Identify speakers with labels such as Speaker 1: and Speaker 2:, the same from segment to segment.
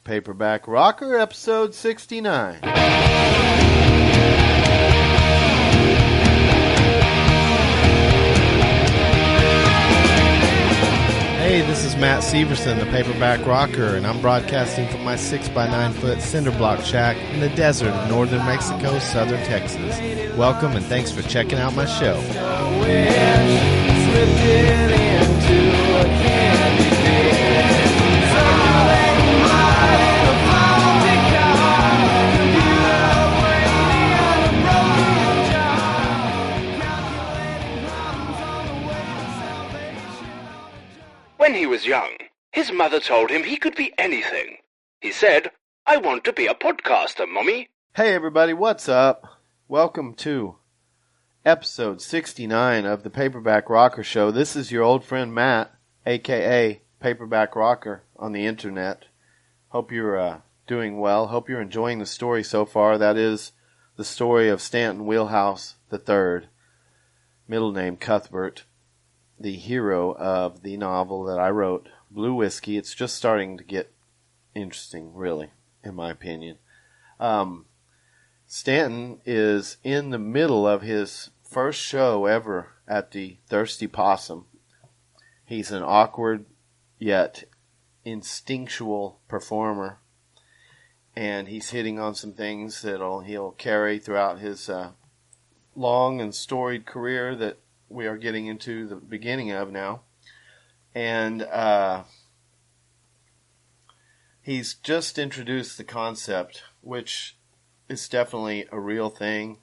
Speaker 1: Paperback Rocker, episode 69. Hey, this is Matt Severson, the Paperback Rocker, and I'm broadcasting from my 6x9 foot cinder block shack in the desert of northern Mexico, southern Texas. Welcome and thanks for checking out my show.
Speaker 2: When he was young, his mother told him he could be anything. He said, "I want to be a podcaster, Mommy."
Speaker 1: Hey everybody, what's up? Welcome to episode 69 of the Paperback Rocker Show. This is your old friend Matt, aka Paperback Rocker on the internet. Hope you're doing well. Hope you're enjoying the story so far. That is the story of Stanton Wheelhouse III, middle name Cuthbert, the hero of the novel that I wrote, Blue Whiskey. It's just starting to get interesting, really, in my opinion. Stanton is in the middle of his first show ever at the Thirsty Possum. He's an awkward yet instinctual performer, and he's hitting on some things that he'll carry throughout his long and storied career that we are getting into the beginning of now. And he's just introduced the concept, which is definitely a real thing,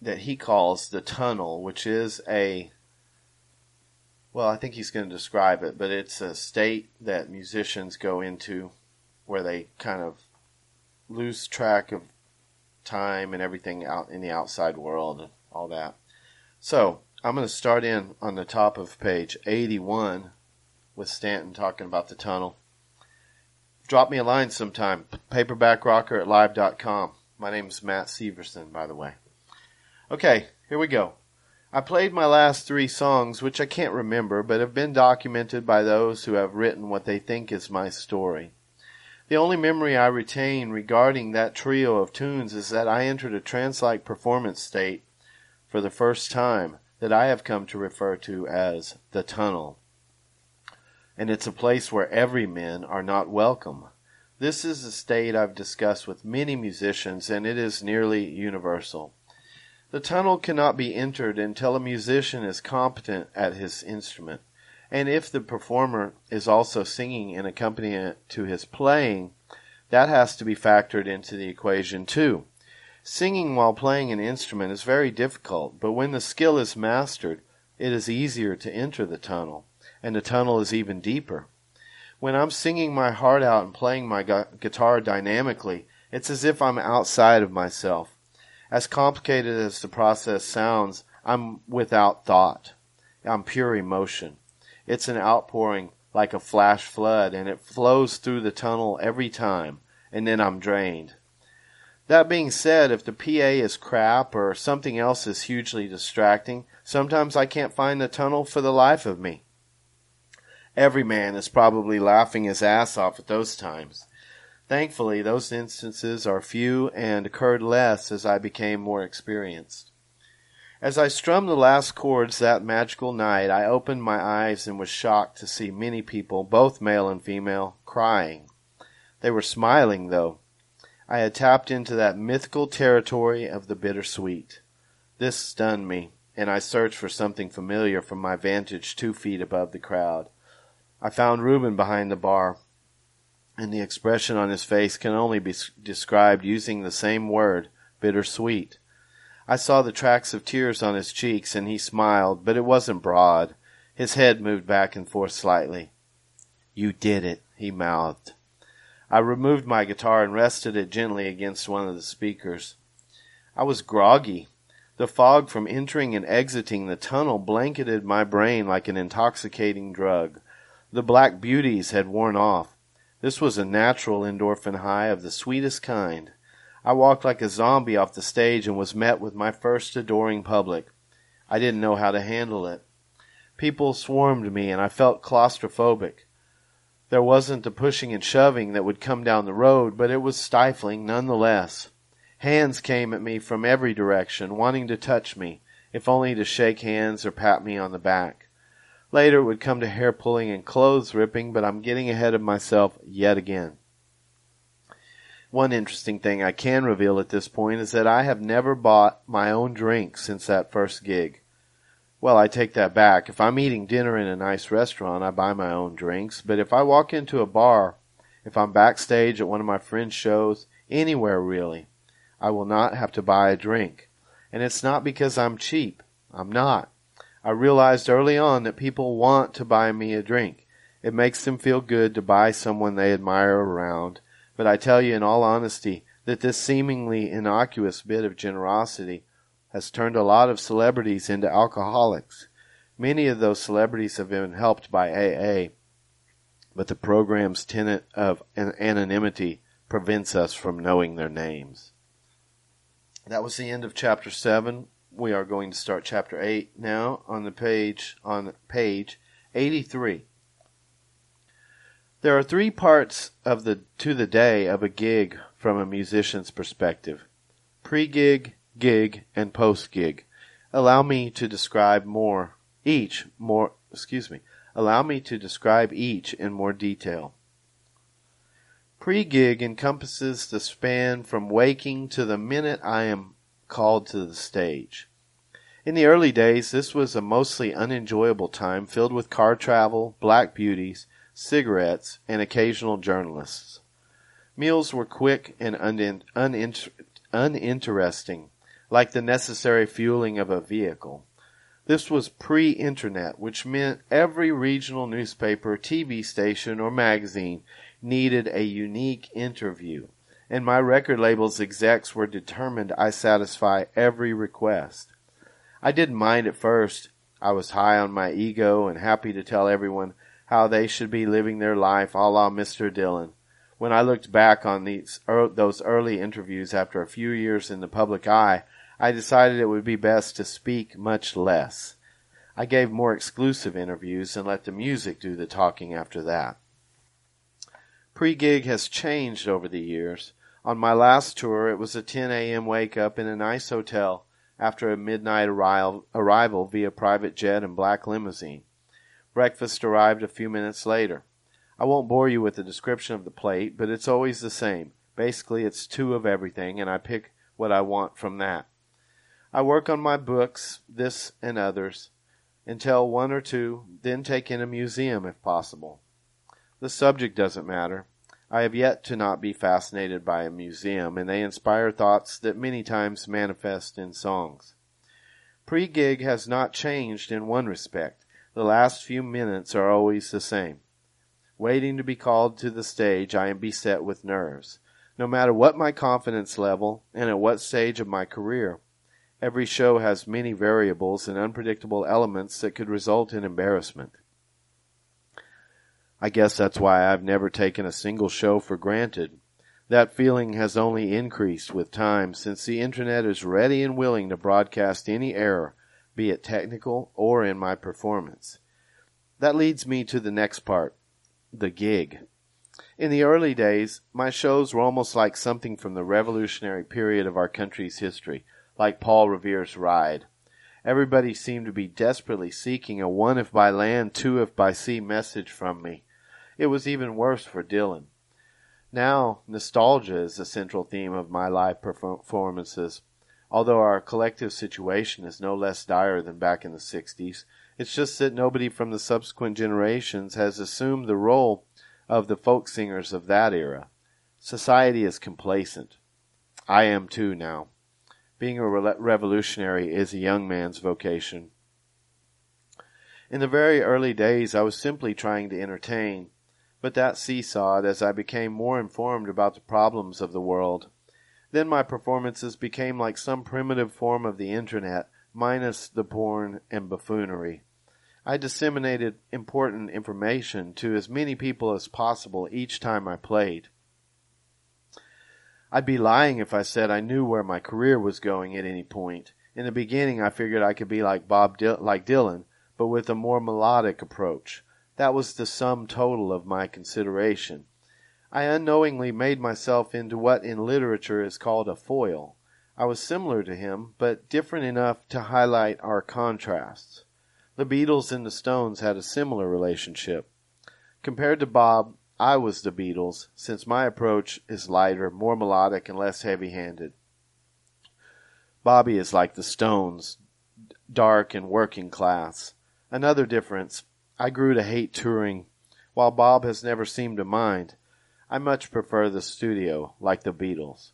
Speaker 1: that he calls the tunnel, which is I think he's going to describe it, but it's a state that musicians go into where they kind of lose track of time and everything out in the outside world and all that. So, I'm going to start in on the top of page 81 with Stanton talking about the tunnel. Drop me a line sometime, paperbackrocker@live.com. My name is Matt Severson, by the way. Okay, here we go. I played my last 3 songs, which I can't remember, but have been documented by those who have written what they think is my story. The only memory I retain regarding that trio of tunes is that I entered a trance-like performance state for the first time that I have come to refer to as the tunnel. And it's a place where every men are not welcome. This is a state I've discussed with many musicians, and it is nearly universal. The tunnel cannot be entered until a musician is competent at his instrument, and if the performer is also singing in accompaniment to his playing, that has to be factored into the equation too. Singing while playing an instrument is very difficult, but when the skill is mastered, it is easier to enter the tunnel, and the tunnel is even deeper. When I'm singing my heart out and playing my guitar dynamically, it's as if I'm outside of myself. As complicated as the process sounds, I'm without thought. I'm pure emotion. It's an outpouring like a flash flood, and it flows through the tunnel every time, and then I'm drained. That being said, if the PA is crap or something else is hugely distracting, sometimes I can't find the tunnel for the life of me. Every man is probably laughing his ass off at those times. Thankfully, those instances are few and occurred less as I became more experienced. As I strummed the last chords that magical night, I opened my eyes and was shocked to see many people, both male and female, crying. They were smiling, though. I had tapped into that mythical territory of the bittersweet. This stunned me, and I searched for something familiar from my vantage 2 feet above the crowd. I found Reuben behind the bar, and the expression on his face can only be described using the same word, bittersweet. I saw the tracks of tears on his cheeks, and he smiled, but it wasn't broad. His head moved back and forth slightly. "You did it," he mouthed. I removed my guitar and rested it gently against one of the speakers. I was groggy. The fog from entering and exiting the tunnel blanketed my brain like an intoxicating drug. The black beauties had worn off. This was a natural endorphin high of the sweetest kind. I walked like a zombie off the stage and was met with my first adoring public. I didn't know how to handle it. People swarmed me, and I felt claustrophobic. There wasn't the pushing and shoving that would come down the road, but it was stifling nonetheless. Hands came at me from every direction, wanting to touch me, if only to shake hands or pat me on the back. Later it would come to hair pulling and clothes ripping, but I'm getting ahead of myself yet again. One interesting thing I can reveal at this point is that I have never bought my own drink since that first gig. Well, I take that back. If I'm eating dinner in a nice restaurant, I buy my own drinks. But if I walk into a bar, if I'm backstage at one of my friends' shows, anywhere really, I will not have to buy a drink. And it's not because I'm cheap. I'm not. I realized early on that people want to buy me a drink. It makes them feel good to buy someone they admire around. But I tell you in all honesty that this seemingly innocuous bit of generosity has turned a lot of celebrities into alcoholics. Many of those celebrities have been helped by AA, but the program's tenet of anonymity prevents us from knowing their names. That was the end of chapter 7. We are going to start chapter 8 now on page 83. There are 3 parts to the day of a gig from a musician's perspective: pre-gig, gig, and post-gig. Allow me to describe each in more detail. Pre-gig encompasses the span from waking to the minute I am called to the stage. In the early days, this was a mostly unenjoyable time filled with car travel, black beauties, cigarettes, and occasional journalists. Meals were quick and uninteresting, like the necessary fueling of a vehicle. This was pre-internet, which meant every regional newspaper, TV station, or magazine needed a unique interview, and my record label's execs were determined I satisfy every request. I didn't mind at first. I was high on my ego and happy to tell everyone how they should be living their life a la Mr. Dylan. When I looked back on those early interviews after a few years in the public eye, I decided it would be best to speak much less. I gave more exclusive interviews and let the music do the talking after that. Pre-gig has changed over the years. On my last tour, it was a 10 a.m. wake-up in a nice hotel after a midnight arrival via private jet and black limousine. Breakfast arrived a few minutes later. I won't bore you with the description of the plate, but it's always the same. Basically, it's 2 of everything, and I pick what I want from that. I work on my books, this and others, until 1 or 2, then take in a museum if possible. The subject doesn't matter. I have yet to not be fascinated by a museum, and they inspire thoughts that many times manifest in songs. Pre-gig has not changed in one respect. The last few minutes are always the same. Waiting to be called to the stage, I am beset with nerves. No matter what my confidence level and at what stage of my career, every show has many variables and unpredictable elements that could result in embarrassment. I guess that's why I've never taken a single show for granted. That feeling has only increased with time, since the internet is ready and willing to broadcast any error, be it technical or in my performance. That leads me to the next part, the gig. In the early days, my shows were almost like something from the revolutionary period of our country's history, like Paul Revere's Ride. Everybody seemed to be desperately seeking a 1 if by land, 2 if by sea message from me. It was even worse for Dylan. Now, nostalgia is the central theme of my live performances. Although our collective situation is no less dire than back in the 60s, it's just that nobody from the subsequent generations has assumed the role of the folk singers of that era. Society is complacent. I am too now. Being a revolutionary is a young man's vocation. In the very early days, I was simply trying to entertain, but that seesawed as I became more informed about the problems of the world. Then my performances became like some primitive form of the internet, minus the porn and buffoonery. I disseminated important information to as many people as possible each time I played. I'd be lying if I said I knew where my career was going at any point. In the beginning, I figured I could be like Dylan, but with a more melodic approach. That was the sum total of my consideration. I unknowingly made myself into what in literature is called a foil. I was similar to him, but different enough to highlight our contrasts. The Beatles and the Stones had a similar relationship. Compared to Bob, I was the Beatles, since my approach is lighter, more melodic, and less heavy-handed. Bobby is like the Stones, dark and working class. Another difference, I grew to hate touring, while Bob has never seemed to mind. I much prefer the studio, like the Beatles.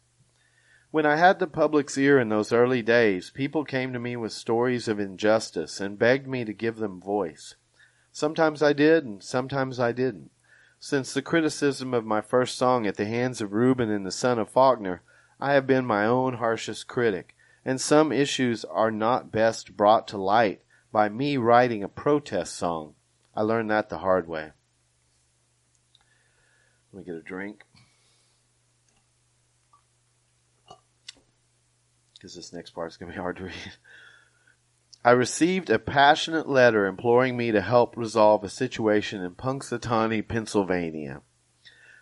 Speaker 1: When I had the public's ear in those early days, people came to me with stories of injustice and begged me to give them voice. Sometimes I did, and sometimes I didn't. Since the criticism of my first song at the hands of Reuben and the Son of Faulkner, I have been my own harshest critic, and some issues are not best brought to light by me writing a protest song. I learned that the hard way. Let me get a drink, because this next part is going to be hard to read. I received a passionate letter imploring me to help resolve a situation in Punxsutawney, Pennsylvania.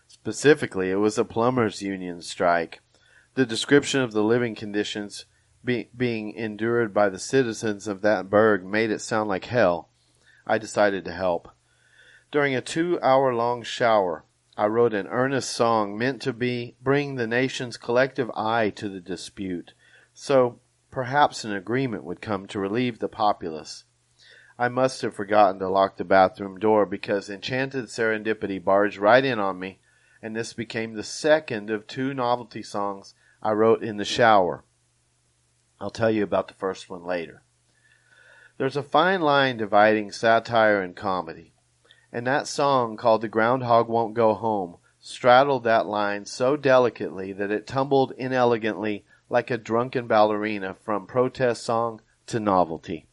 Speaker 1: Specifically, it was a plumbers' union strike. The description of the living conditions being endured by the citizens of that burg made it sound like hell. I decided to help. During a 2-hour-long shower, I wrote an earnest song meant to bring the nation's collective eye to the dispute, so perhaps an agreement would come to relieve the populace. I must have forgotten to lock the bathroom door because enchanted serendipity barged right in on me, and this became the second of 2 novelty songs I wrote in the shower. I'll tell you about the first one later. There's a fine line dividing satire and comedy, and that song called The Groundhog Won't Go Home straddled that line so delicately that it tumbled inelegantly like a drunken ballerina from protest song to novelty.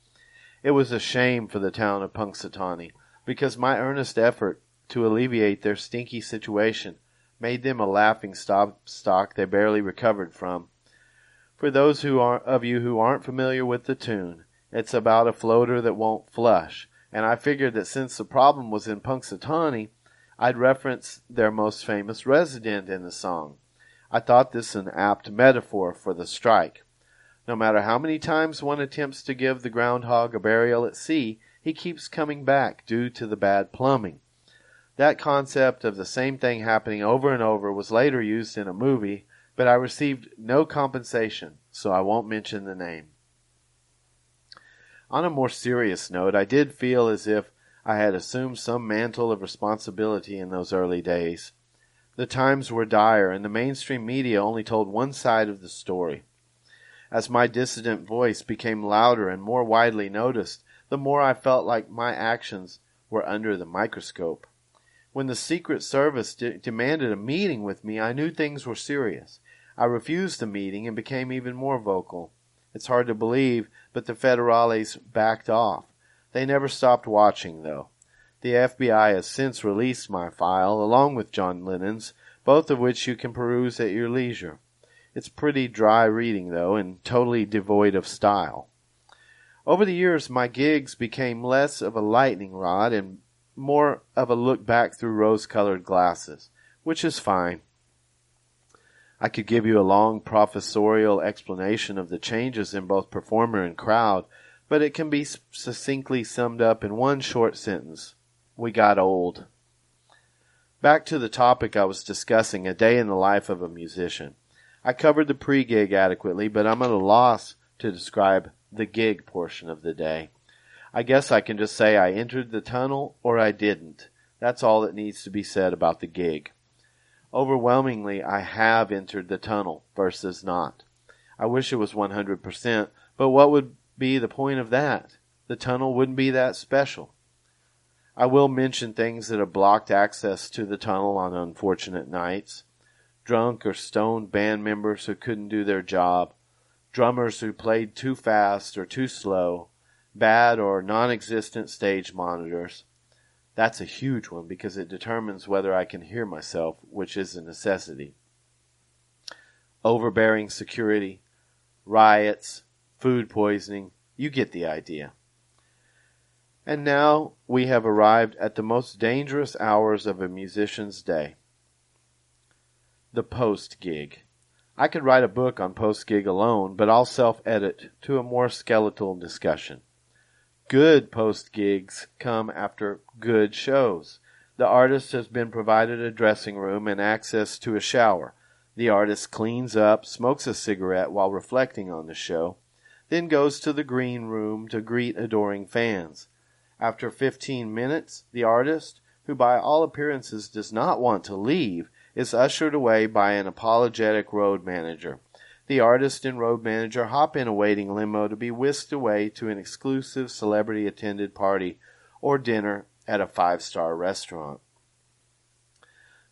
Speaker 1: It was a shame for the town of Punxsutawney, because my earnest effort to alleviate their stinky situation made them a laughing stock they barely recovered from. For those of you who aren't familiar with the tune, it's about a floater that won't flush, and I figured that since the problem was in Punxsutawney, I'd reference their most famous resident in the song. I thought this an apt metaphor for the strike. No matter how many times one attempts to give the groundhog a burial at sea, he keeps coming back due to the bad plumbing. That concept of the same thing happening over and over was later used in a movie, but I received no compensation, so I won't mention the name. On a more serious note, I did feel as if I had assumed some mantle of responsibility in those early days. The times were dire, and the mainstream media only told one side of the story. As my dissident voice became louder and more widely noticed, the more I felt like my actions were under the microscope. When the Secret Service demanded a meeting with me, I knew things were serious. I refused the meeting and became even more vocal. It's hard to believe, but the federales backed off. They never stopped watching, though. The FBI has since released my file, along with John Lennon's, both of which you can peruse at your leisure. It's pretty dry reading, though, and totally devoid of style. Over the years, my gigs became less of a lightning rod and more of a look back through rose-colored glasses, which is fine. I could give you a long professorial explanation of the changes in both performer and crowd, but it can be succinctly summed up in one short sentence. We got old. Back to the topic I was discussing, a day in the life of a musician. I covered the pre-gig adequately, but I'm at a loss to describe the gig portion of the day. I guess I can just say I entered the tunnel or I didn't. That's all that needs to be said about the gig. Overwhelmingly, I have entered the tunnel versus not. I wish it was 100%, but what would be the point of that? The tunnel wouldn't be that special. I will mention things that have blocked access to the tunnel on unfortunate nights. Drunk or stoned band members who couldn't do their job. Drummers who played too fast or too slow. Bad or non-existent stage monitors. That's a huge one because it determines whether I can hear myself, which is a necessity. Overbearing security, riots, food poisoning, you get the idea. And now we have arrived at the most dangerous hours of a musician's day. The post-gig. I could write a book on post-gig alone, but I'll self-edit to a more skeletal discussion. Good post-gigs come after good shows. The artist has been provided a dressing room and access to a shower. The artist cleans up, smokes a cigarette while reflecting on the show, then goes to the green room to greet adoring fans. After 15 minutes, the artist, who by all appearances does not want to leave, is ushered away by an apologetic road manager. The artist and road manager hop in a waiting limo to be whisked away to an exclusive celebrity-attended party or dinner at a 5-star restaurant.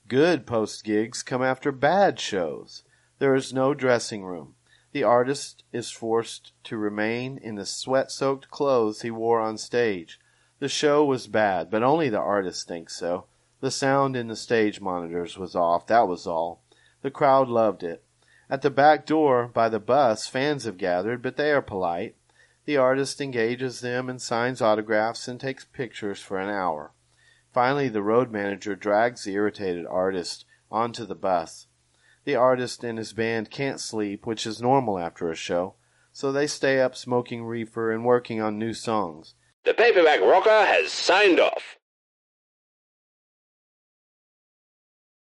Speaker 1: Good post-gigs come after bad shows. There is no dressing room. The artist is forced to remain in the sweat-soaked clothes he wore on stage. The show was bad, but only the artist thinks so. The sound in the stage monitors was off, that was all. The crowd loved it. At the back door, by the bus, fans have gathered, but they are polite. The artist engages them and signs autographs and takes pictures for an hour. Finally, the road manager drags the irritated artist onto the bus. The artist and his band can't sleep, which is normal after a show, so they stay up smoking reefer and working on new songs.
Speaker 2: The Paperback Rocker has signed off.